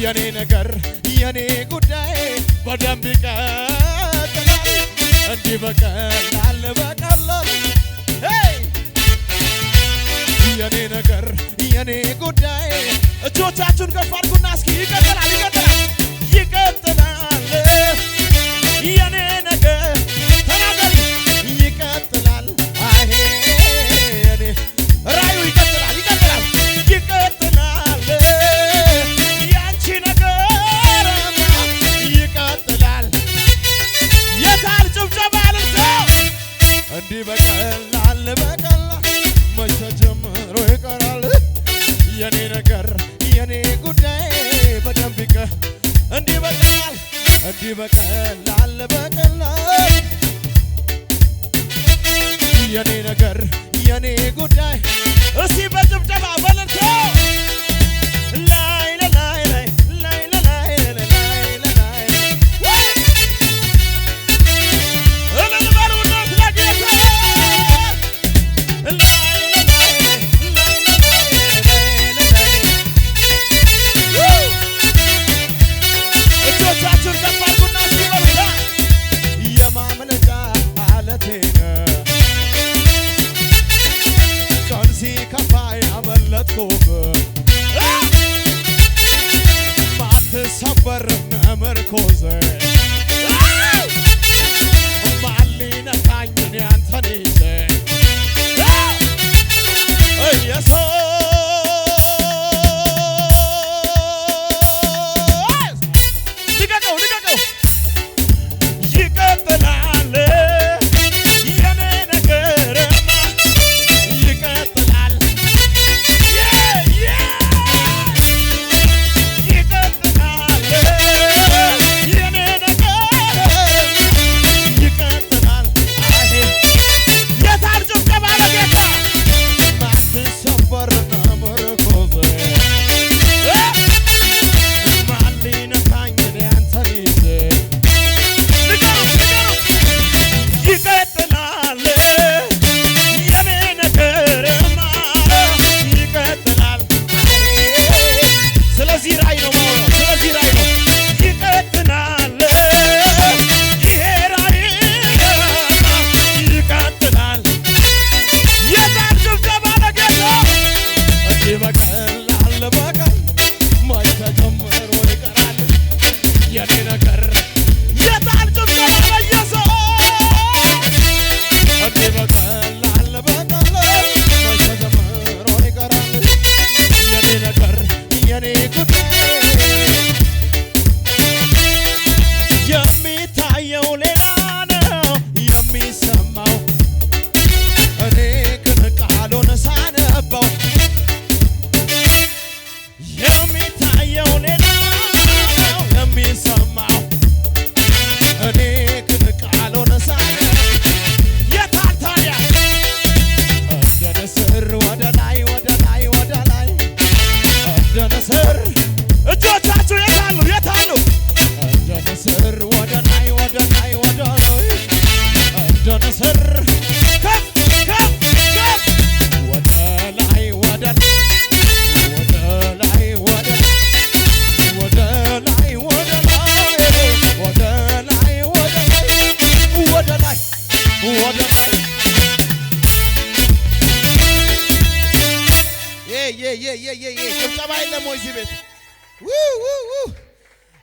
የኔ ነገር የኔ ጉዳይ በደንብ ይቀጥላል እንዲህ በቀላል የኔ ነገር የኔ ጉዳይ እጆቻችሁን ከፍ አድርጉና እስኪ ይቀጥላል የኔ ነገር ተናገሪ ይቀጥላል አሄ የኔ ራዩ ይቀጥላል ያንቺ ነገር ይቀጥላል የታል ጭብጨባ ልሰው እንዲህ በቀላል መቼ ጀምሮ ይቀራል የኔ ነገር የኔ ጉዳይ በደንብ እንዲህ በቀላል የኔ ነገር የኔ ጉዳይ እስቲ በጭብጨባ በለንቶ ላይ ሰበር መርኮዘ ማሊና ካኝን ያንተኒዘ ኢየሱስ ልቀቀው ይቀጥላል የኔ ነገርማ ይቀጥላል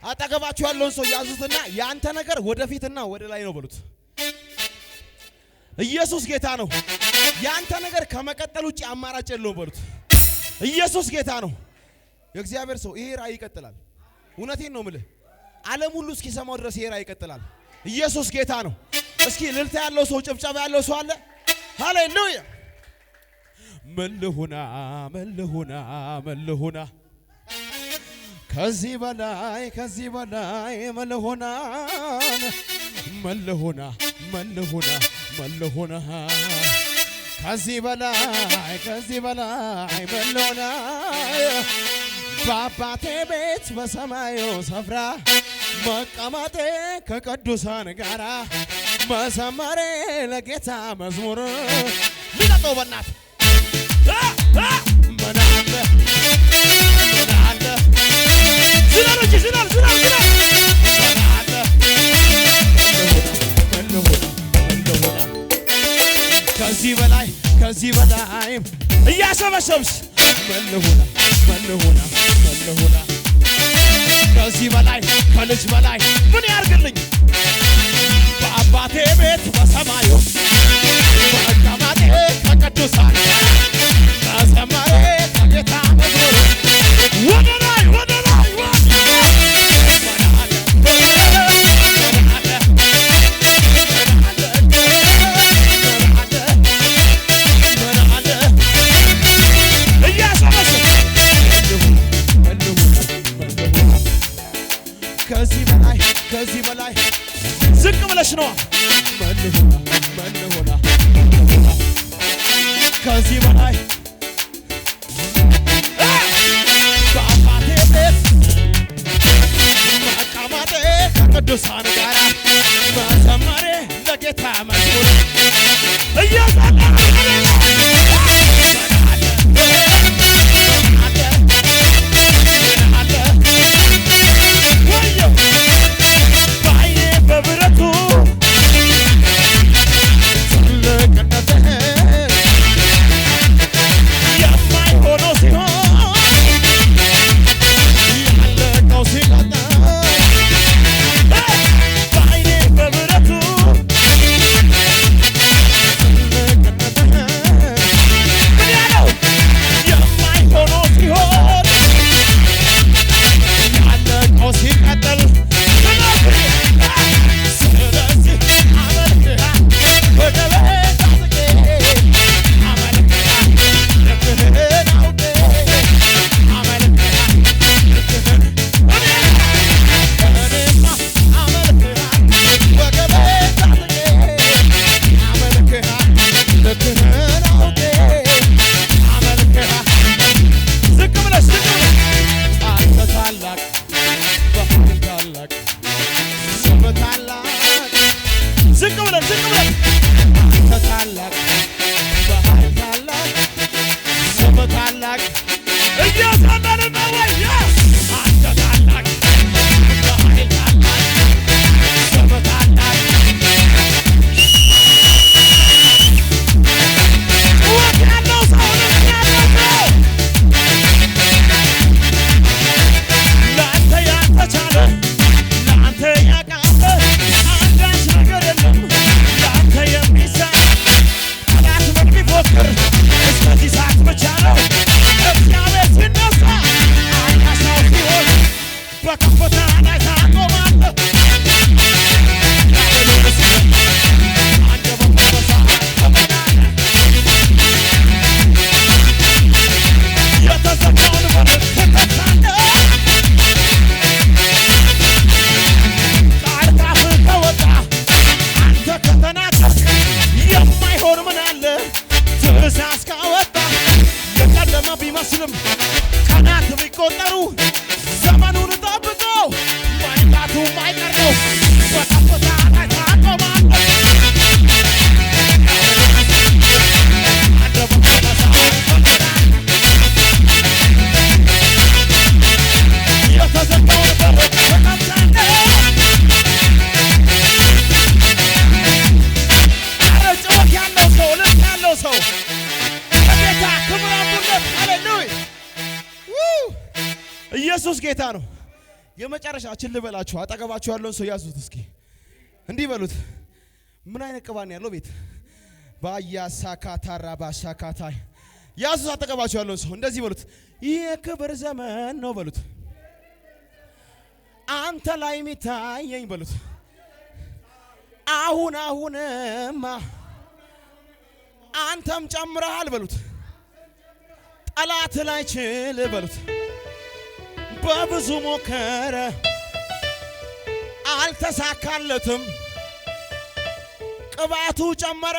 አጠገባችሁ ያለውን ሰው ያዙትና ያንተ ነገር ወደፊትና ወደ ላይ ነው በሉት ኢየሱስ ጌታ ነው ያንተ ነገር ከመቀጠል ውጪ አማራጭ የለውም በሉት ኢየሱስ ጌታ ነው የእግዚአብሔር ሰው ይሄ ራእይ ይቀጥላል እውነቴን ነው ምልህ ዓለም ሁሉ እስኪሰማው ድረስ ይሄ ራእይ ይቀጥላል ኢየሱስ ጌታ ነው እስኪ ልልታ ያለው ሰው ጭብጨባ ያለው ሰው አለ ሃሌሉያ መልሁና ከዚህ በላይ መልሁና ከዚህ በላይ መልሁና በአባቴ ቤት በሰማዩ ስፍራ መቀመጤ ከቅዱሳን ጋራ መዘመሬ ለጌታ መዝሙር ልቀቀው በእናትህ ምን አለ ከዚህ በላይ እያሰበሰብስ መልሁና ከዚህ በላይ ከልጅ በላይ ምን ያርግልኝ በአባቴ ቤት በሰማዩ በመቀመጤ ከቅዱሳን በዘመሬ ከጌታ መዝሙር ወደ ላይ ከዚህ በላይ ዝቅ ብለሽ ነው መልሁና ከዚህ በላይ በአባቴ ቤት መቀመጤ ከቅዱሳን ጋር በዘመሬ ለጌታ መዝሙር ኢየሱስ ጌታ ነው። የመጨረሻችን ልበላችሁ አጠገባችሁ ያለውን ሰው ያዙት እስኪ እንዲህ በሉት ምን አይነት ቅባን ያለው ቤት ባያሳካታራ ባሻካታይ ያዙት አጠገባችሁ ያለውን ሰው እንደዚህ በሉት ይሄ ክብር ዘመን ነው በሉት አንተ ላይ የሚታየኝ በሉት አሁንማ አንተም ጨምረሃል በሉት ጠላት ላይ ችል በሉት በብዙ ሞከረ አልተሳካለትም ቅባቱ ጨመረ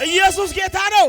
ኢየሱስ ጌታ ነው